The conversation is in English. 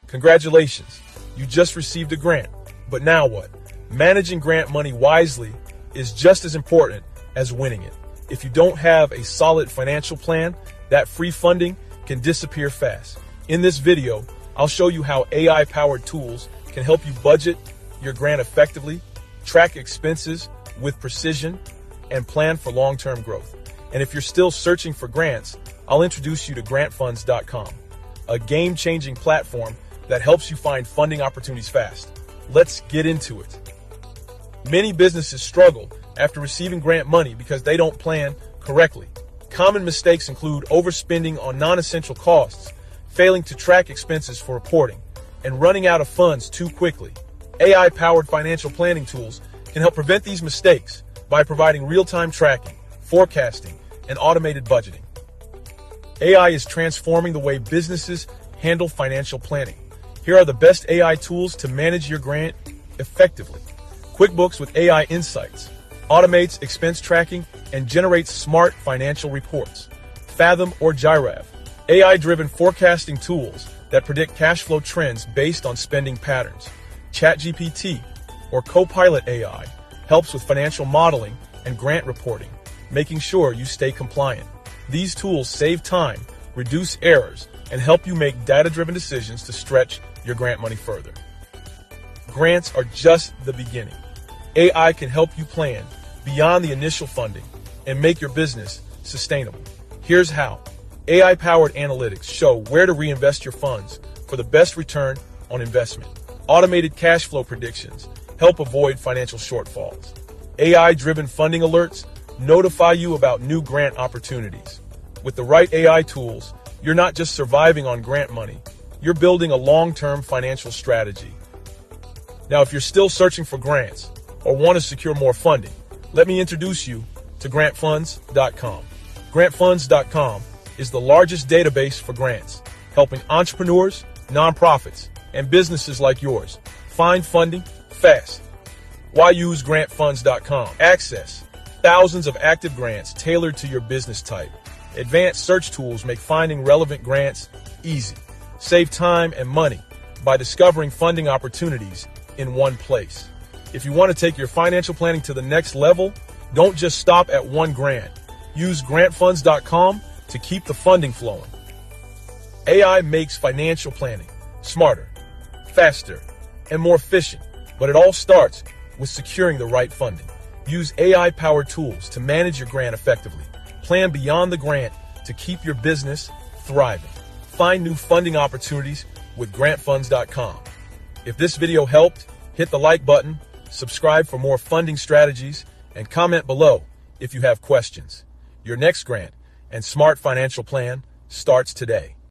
Congratulations, you just received a grant. But now what? Managing grant money wisely is just as important as winning it. If you don't have a solid financial plan, that free funding can disappear fast. In this video, I'll show you how AI-powered tools can help you budget your grant effectively, track expenses with precision, and plan for long-term growth. And if you're still searching for grants, I'll introduce you to grantfunds.com, a game-changing platform that helps you find funding opportunities fast. Let's get into it. Many businesses struggle after receiving grant money because they don't plan correctly. Common mistakes include overspending on non-essential costs, failing to track expenses for reporting, and running out of funds too quickly. AI-powered financial planning tools can help prevent these mistakes by providing real-time tracking, forecasting, and automated budgeting. AI is transforming the way businesses handle financial planning. Here are the best AI tools to manage your grant effectively. QuickBooks with AI Insights automates expense tracking and generates smart financial reports. Fathom or Jiraf, AI-driven forecasting tools that predict cash flow trends based on spending patterns. ChatGPT or Copilot AI helps with financial modeling and grant reporting, making sure you stay compliant. These tools save time, reduce errors, and help you make data-driven decisions to stretch your grant money further. Grants are just the beginning. AI can help you plan beyond the initial funding and make your business sustainable. Here's how. AI-powered analytics show where to reinvest your funds for the best return on investment. Automated cash flow predictions help avoid financial shortfalls. AI-driven funding alerts notify you about new grant opportunities. With the right AI tools, you're not just surviving on grant money, you're building a long-term financial strategy. Now, if you're still searching for grants or want to secure more funding, let me introduce you to grantfunds.com. Grantfunds.com is the largest database for grants, helping entrepreneurs, nonprofits, and businesses like yours find funding fast. Why use grantfunds.com? Access thousands of active grants tailored to your business type. Advanced search tools make finding relevant grants easy. Save time and money by discovering funding opportunities in one place. If you want to take your financial planning to the next level, don't just stop at one grant. Use grantfunds.com to keep the funding flowing. AI makes financial planning smarter, faster, and more efficient, but it all starts with securing the right funding. Use AI-powered tools to manage your grant effectively. Plan beyond the grant to keep your business thriving. Find new funding opportunities with grantfunds.com. If this video helped, hit the like button, subscribe for more funding strategies, and comment below if you have questions. Your next grant and smart financial plan starts today.